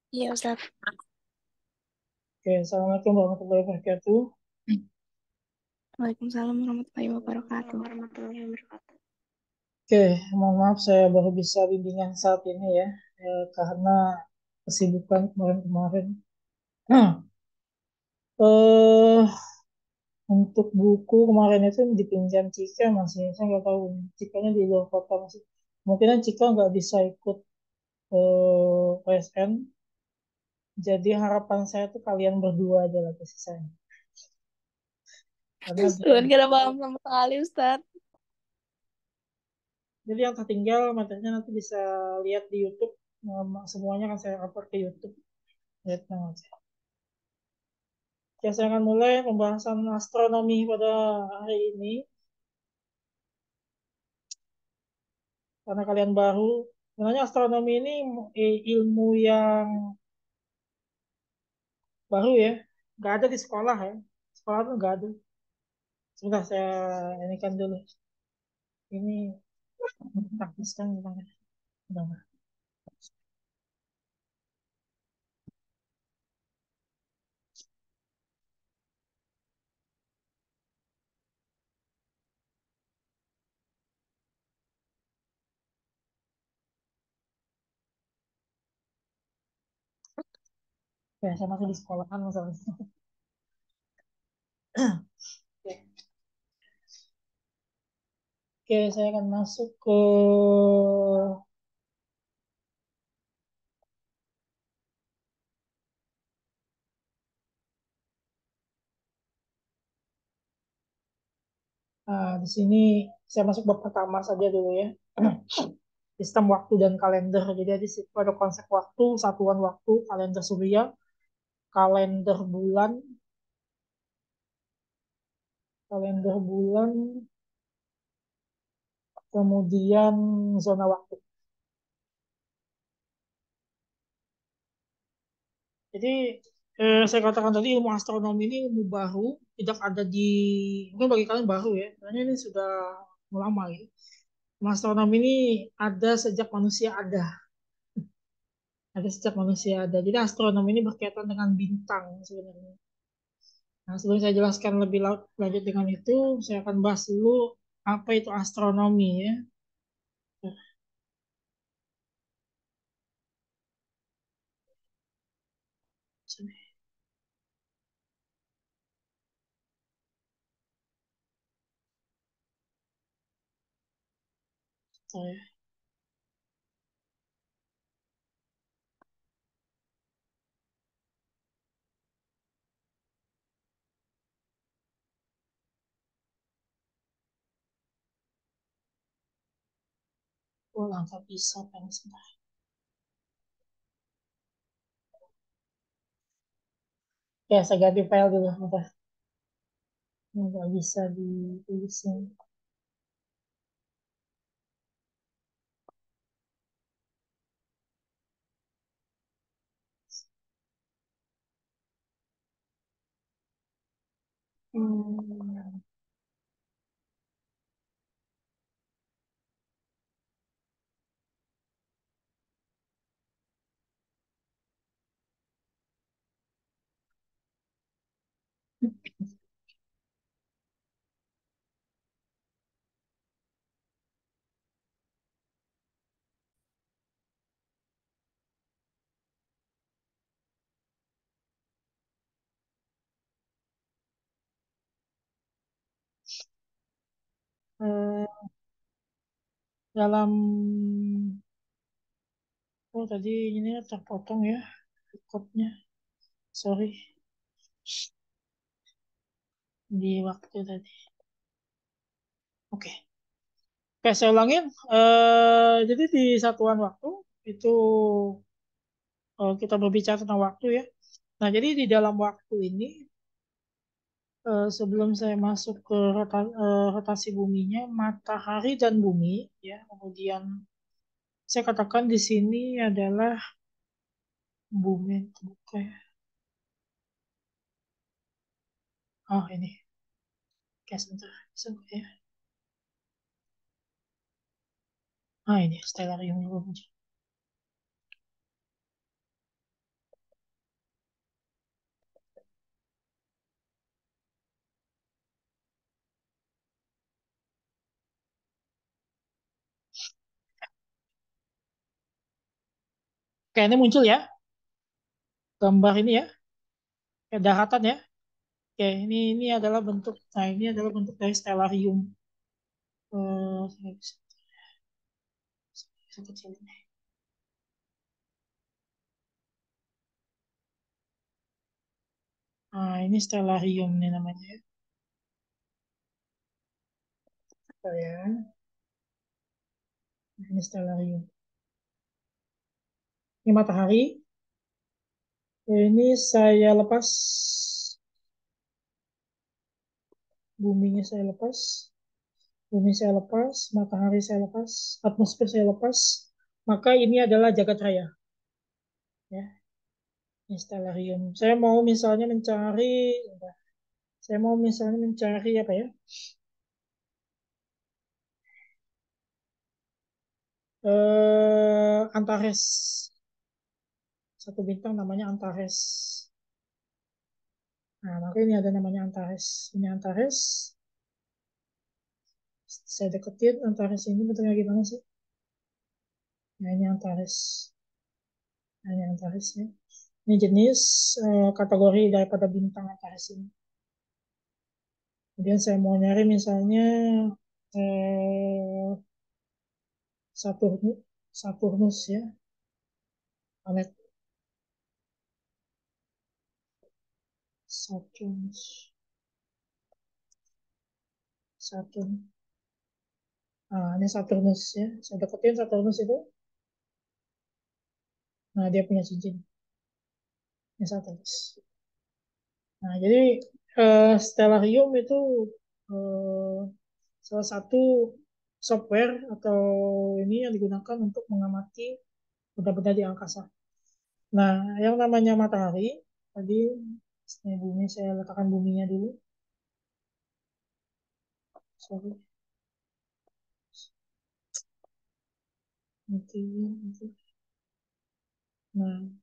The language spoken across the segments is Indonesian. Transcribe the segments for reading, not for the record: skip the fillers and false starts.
Iya, Ustaz. Oke, Assalamualaikum warahmatullahi wabarakatuh. Waalaikumsalam warahmatullahi Waalaikumsalam wabarakatuh. warahmatullahi wabarakatuh. Oke, mohon maaf saya baru bisa bimbingan saat ini ya, karena kesibukan kemarin-kemarin. eh untuk buku kemarin itu dipinjam Cika masih, saya nggak tahu Cikanya di luar kota masih. Kemungkinan Cika nggak bisa ikut PSN, jadi harapan saya tuh kalian berdua aja lah kasih saya. Karena Tuhan, gak ada paham sama sekali, Ustaz. jadi yang tertinggal materinya nanti bisa lihat di YouTube. Semuanya kan saya upload ke YouTube. Lihat aja. Ya, saya akan mulai pembahasan astronomi pada hari ini. Karena kalian baru, sebenarnya astronomi ini ilmu yang baru ya. Nggak ada di sekolah ya. Sekolah tuh nggak ada. Sebentar saya ini kan dulu. Ini praktis kan gimana? Bentar. Ya, saya masih di sekolahan masalahnya. Oke, saya akan masuk ke di sini saya masuk bab pertama saja dulu ya. Sistem waktu dan kalender. Jadi di situ ada konsep waktu, satuan waktu, kalender surya, kalender bulan, kalender bulan, kemudian zona waktu. Jadi saya katakan tadi ilmu astronomi ini ilmu baru, tidak ada di mungkin bagi kalian baru ya. Karena ini sudah lama ya. Ilmu astronomi ini ada sejak manusia ada, ada sejak manusia ada. Jadi astronomi ini berkaitan dengan bintang sebenarnya. Nah, sebelum saya jelaskan lebih lanjut dengan itu, saya akan bahas dulu apa itu astronomi ya. Sini, saya angkat bisa kan sebentar. Ya, saya ganti file dulu. Bentar. Ini nggak bisa ditulisin. Hmm. Eh, dalam oh tadi ini terpotong ya recordnya. Sorry di waktu tadi. Oke. Oke, saya ulangin. Jadi di satuan waktu itu kita berbicara tentang waktu ya. Nah, jadi di dalam waktu ini sebelum saya masuk ke rotasi buminya, matahari dan bumi ya. Kemudian saya katakan di sini adalah bumi terbuka ya. Oh, ini. Oke, sebentar. Sebentar ya. Ah, ini stellarium. Kayaknya muncul ya, gambar ini ya, kayak daratan ya. Oke, ini adalah bentuk, nah ini adalah bentuk dari stellarium. Saya bisa kecil ini. Nah, ini stellarium nih namanya ya. Bentar ya. Nah, ini stellarium. Ini matahari. Ini saya lepas, buminya saya lepas, bumi saya lepas, matahari saya lepas, atmosfer saya lepas. Maka ini adalah jagat raya. Ya, ini stellarium. Saya mau misalnya mencari apa ya? Antares. Satu bintang namanya Antares. Nah, maka ini ada namanya Antares. Ini Antares. Saya deketin Antares ini bentuknya gimana sih? Nah, ini Antares. Nah, ini Antares ya. Ini jenis kategori daripada bintang Antares ini. Kemudian saya mau nyari misalnya eh, Saturnus, Saturnus ya, planet Saturnus, Saturn. Nah, ini Saturnus ya. Saya deketin Saturnus itu. Nah, dia punya cincin. Ini Saturnus. Nah, jadi Stellarium itu eh, salah satu software atau ini yang digunakan untuk mengamati benda-benda di angkasa. Nah, yang namanya matahari, tadi ini bumi, saya letakkan buminya dulu. Sorry. Nanti. Nah,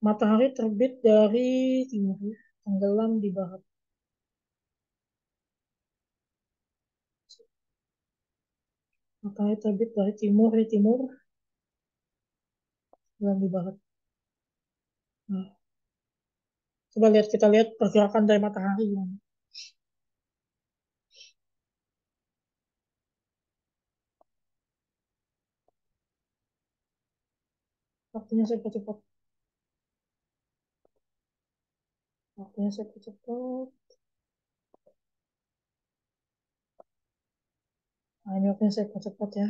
matahari terbit dari timur ya, tenggelam di barat. Matahari terbit dari timur, tenggelam di barat. Nah, coba kita lihat pergerakan dari matahari. Waktunya saya percepat. Waktunya saya percepat. Nah, ini waktunya saya percepat ya.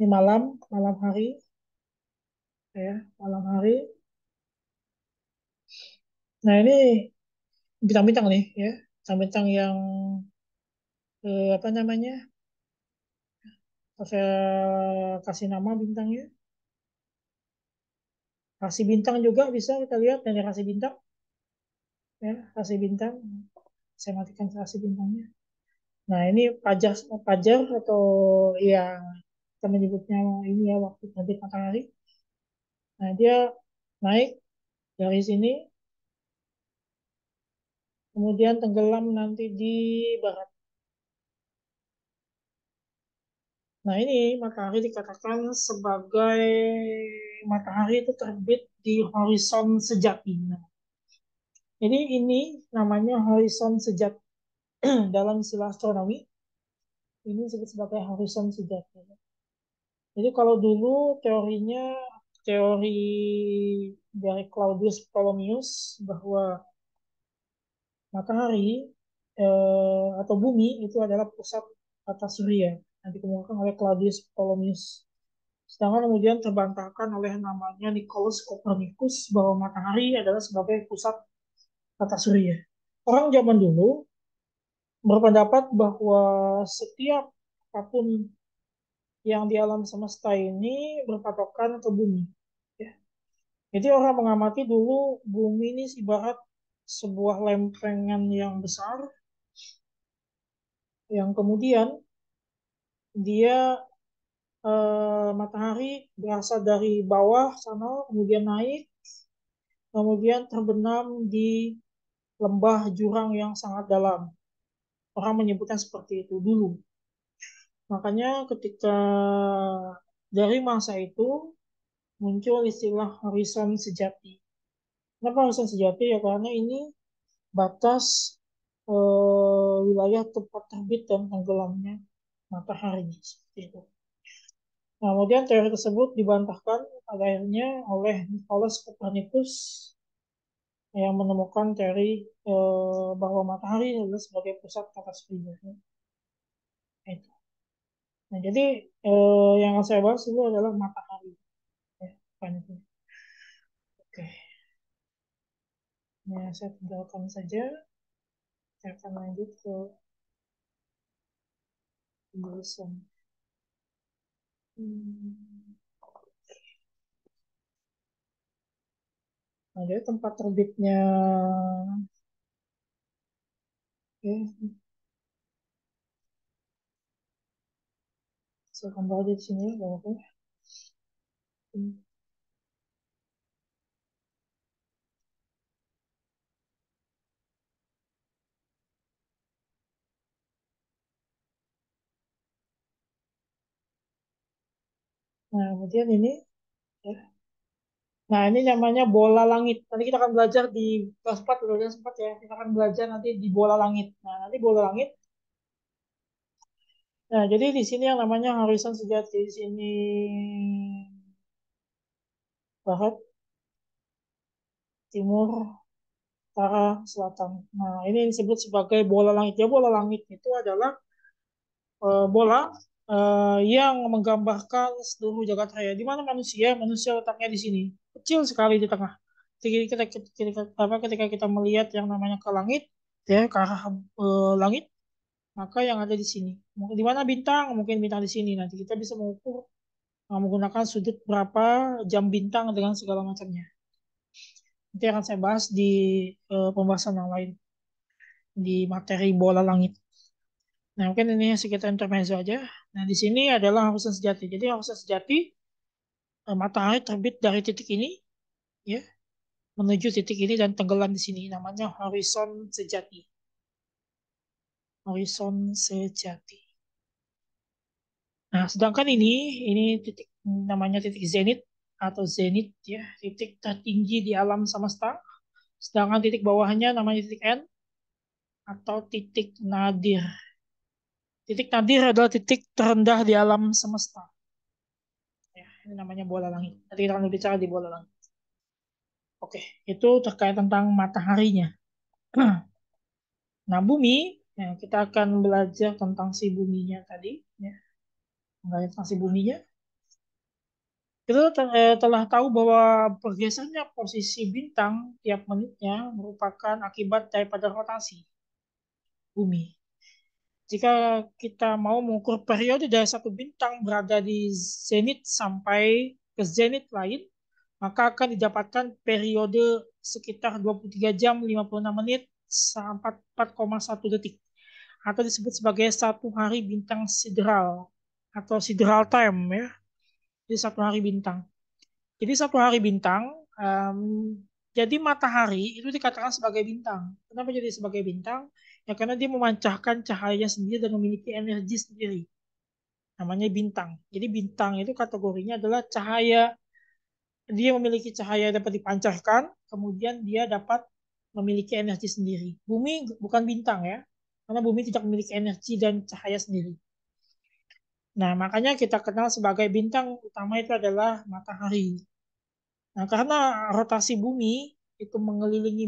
Ini malam hari, ya, malam hari. Nah, ini bintang-bintang nih, ya, bintang-bintang yang apa namanya? Saya kasih nama bintangnya. Rasi bintang juga bisa kita lihat dari rasi bintang, ya, rasi bintang. Saya matikan rasi bintangnya. Nah, ini pajar, pajar atau ya kita menyebutnya ini ya waktu terbit matahari. Nah, dia naik dari sini, kemudian tenggelam nanti di barat. Nah, ini matahari dikatakan sebagai matahari itu terbit di horizon sejati. Nah, jadi ini namanya horizon sejati dalam istilah astronomi. Ini disebut sebagai horizon sejati. Jadi kalau dulu teorinya teori dari Claudius Ptolemaeus bahwa matahari atau bumi itu adalah pusat tata surya yang dikemukakan oleh Claudius Ptolemaeus. Sedangkan kemudian terbantahkan oleh namanya Nicholas Copernicus bahwa matahari adalah sebagai pusat tata surya. Orang zaman dulu berpendapat bahwa setiap apapun yang di alam semesta ini berpatokan ke bumi. Ya. Jadi orang mengamati dulu bumi ini ibarat sebuah lempengan yang besar yang kemudian dia matahari berasal dari bawah sana kemudian naik kemudian terbenam di lembah jurang yang sangat dalam. Orang menyebutnya seperti itu dulu. Makanya ketika dari masa itu muncul istilah horizon sejati. Kenapa horizon sejati? Ya karena ini batas wilayah tempat terbit dan tenggelamnya matahari. Seperti itu. Nah, kemudian teori tersebut dibantahkan akhirnya oleh Nicolaus Copernicus yang menemukan teori bahwa matahari adalah sebagai pusat tata surya. Itu. Nah, jadi yang akan saya bahas itu adalah matahari. Ya, bukan itu. Oke, nah, saya tinggalkan saja. Saya akan lanjut ke pembahasan. Hmm. Nah, jadi tempat terbitnya, oke, saya kembali di sini, oke. Nah, kemudian ini, ya. Nah, ini namanya bola langit. Nanti kita akan belajar di kelas 4, udah sempat ya. Kita akan belajar nanti di bola langit. Nah, nanti bola langit. Nah, jadi di sini yang namanya horizon sejati. Di sini barat, timur, utara, selatan. Nah, ini disebut sebagai bola langit. Ya, bola langit itu adalah bola yang menggambarkan seluruh jagat raya. Di mana manusia letaknya di sini, kecil sekali di tengah. Ketika kita melihat yang namanya ke langit, ya ke arah langit, maka yang ada di sini. Di mana bintang? Mungkin bintang di sini. Nanti kita bisa mengukur menggunakan sudut berapa jam bintang dengan segala macamnya. Nanti akan saya bahas di pembahasan yang lain di materi bola langit. Nah, mungkin ini sekitar intermezzo aja. Nah, di sini adalah horizon sejati. Jadi horizon sejati, matahari terbit dari titik ini, ya, menuju titik ini dan tenggelam di sini. Namanya horizon sejati. Horizon sejati. Nah, sedangkan ini titik namanya titik zenit atau zenit, ya, titik tertinggi di alam semesta. Sedangkan titik bawahnya namanya titik N atau titik nadir. Titik nadir adalah titik terendah di alam semesta. Ya, ini namanya bola langit. Nanti kita akan berbicara di bola langit. Oke, itu terkait tentang mataharinya. Nah, bumi, ya, kita akan belajar tentang si buminya tadi. Ya, tentang si buminya. Kita telah tahu bahwa bergesernya posisi bintang tiap menitnya merupakan akibat daripada rotasi bumi. Jika kita mau mengukur periode dari satu bintang berada di zenit sampai ke zenit lain, maka akan didapatkan periode sekitar 23 jam 56 menit sampai 4,1 detik atau disebut sebagai satu hari bintang sideral atau sideral time, ya. Jadi satu hari bintang. Jadi satu hari bintang, um, jadi matahari itu dikatakan sebagai bintang. Kenapa jadi sebagai bintang? Ya karena dia memancarkan cahaya sendiri dan memiliki energi sendiri. Namanya bintang. Jadi bintang itu kategorinya adalah cahaya. Dia memiliki cahaya yang dapat dipancarkan, kemudian dia dapat memiliki energi sendiri. Bumi bukan bintang, ya, karena bumi tidak memiliki energi dan cahaya sendiri. Nah, makanya kita kenal sebagai bintang utama itu adalah matahari. Nah, karena rotasi bumi itu mengelilingi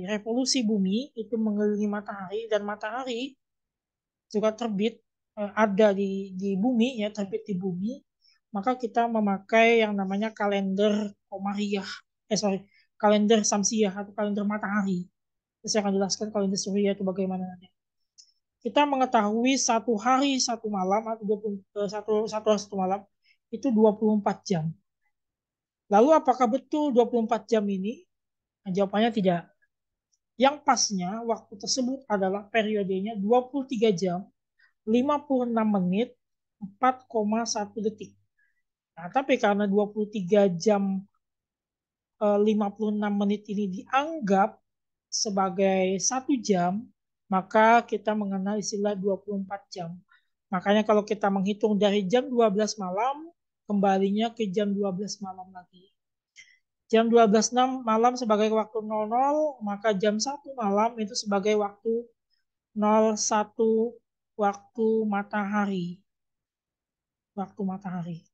revolusi bumi itu mengelilingi matahari dan matahari juga terbit ada di bumi, ya, terbit di bumi, maka kita memakai yang namanya kalender komariah, kalender samsiah atau kalender matahari. Saya akan jelaskan kalender surya itu bagaimana nanti. Kita mengetahui satu hari satu malam atau satu hari satu malam itu 24 jam. Lalu apakah betul 24 jam ini? Nah, jawabannya tidak. Yang pasnya waktu tersebut adalah periodenya 23 jam 56 menit 4,1 detik. Nah, tapi karena 23 jam 56 menit ini dianggap sebagai 1 jam, maka kita mengenal istilah 24 jam. Makanya kalau kita menghitung dari jam 12 malam kembalinya ke jam 12 malam lagi. Jam 12 malam sebagai waktu 00, maka jam 1 malam itu sebagai waktu 01 waktu matahari. Waktu matahari.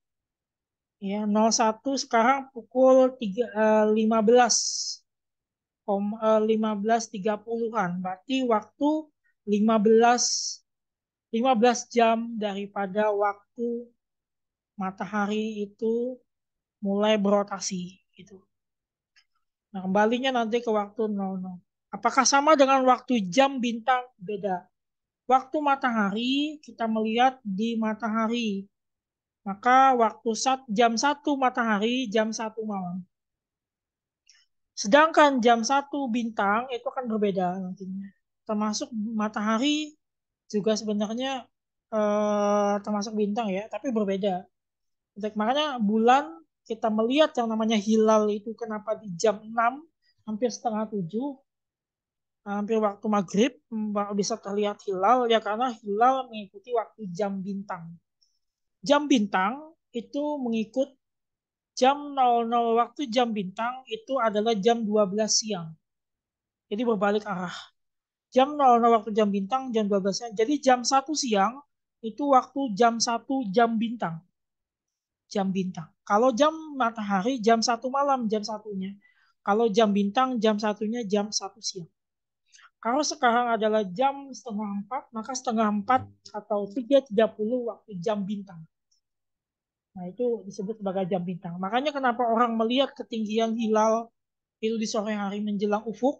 Ya, 01 sekarang pukul 15. 15.30-an. Berarti waktu 15 15 jam daripada waktu matahari itu mulai berotasi gitu. Nah, kembalinya nanti ke waktu 00. Apakah sama dengan waktu jam bintang? Beda. Waktu matahari kita melihat di matahari. Maka waktu jam 1 matahari, jam 1 malam. Sedangkan jam 1 bintang itu akan berbeda nantinya. Termasuk matahari juga sebenarnya termasuk bintang ya, tapi berbeda. Makanya bulan kita melihat yang namanya hilal itu kenapa di jam 6, hampir setengah 7, hampir waktu maghrib bisa terlihat hilal ya karena hilal mengikuti waktu jam bintang. Jam bintang itu mengikut jam 00 waktu jam bintang itu adalah jam 12 siang. Jadi berbalik arah. Jam 00 waktu jam bintang, jam 12 siang. Jadi jam 1 siang itu waktu jam 1 jam bintang. Jam bintang. Kalau jam matahari jam 1 malam jam satunya. Kalau jam bintang jam satunya jam 1 siang. Kalau sekarang adalah jam setengah 4, maka setengah 4 atau 3.30 waktu jam bintang. Nah, itu disebut sebagai jam bintang. Makanya kenapa orang melihat ketinggian hilal itu di sore hari menjelang ufuk?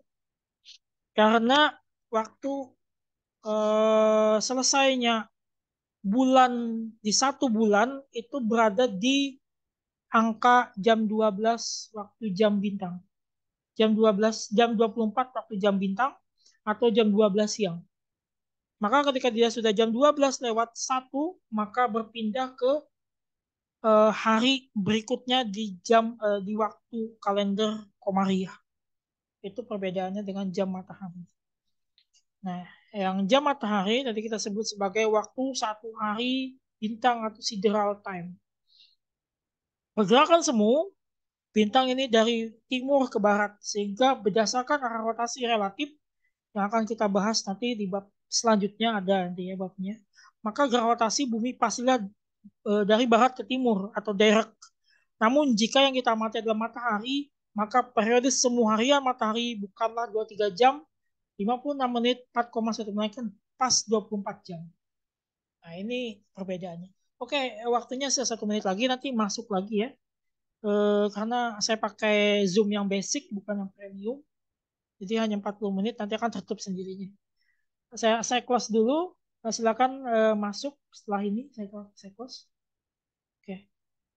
Karena waktu selesainya bulan di 1 bulan itu berada di angka jam 12 waktu jam bintang. Jam 12, jam 24 waktu jam bintang atau jam 12 siang. Maka ketika dia sudah jam 12 lewat 1, maka berpindah ke hari berikutnya di waktu kalender Komariah. Itu perbedaannya dengan jam matahari. Nah, yang jam matahari tadi kita sebut sebagai waktu 1 hari bintang atau sideral time. Pergerakan semu bintang ini dari timur ke barat sehingga berdasarkan arah rotasi relatif yang akan kita bahas nanti di bab selanjutnya ada nanti ya babnya. Maka gravitasi bumi pastilah dari barat ke timur atau direct. Namun jika yang kita amati adalah matahari, maka periode semu harian matahari bukanlah 23 jam, 56 menit, 4,1 menit, kan pas 24 jam. Nah, ini perbedaannya. Oke, waktunya 1 menit lagi, nanti masuk lagi ya. Karena saya pakai Zoom yang basic, bukan yang premium. Jadi hanya 40 menit, nanti akan tertutup sendirinya. Saya close dulu. Silakan masuk setelah ini. Saya close. Oke.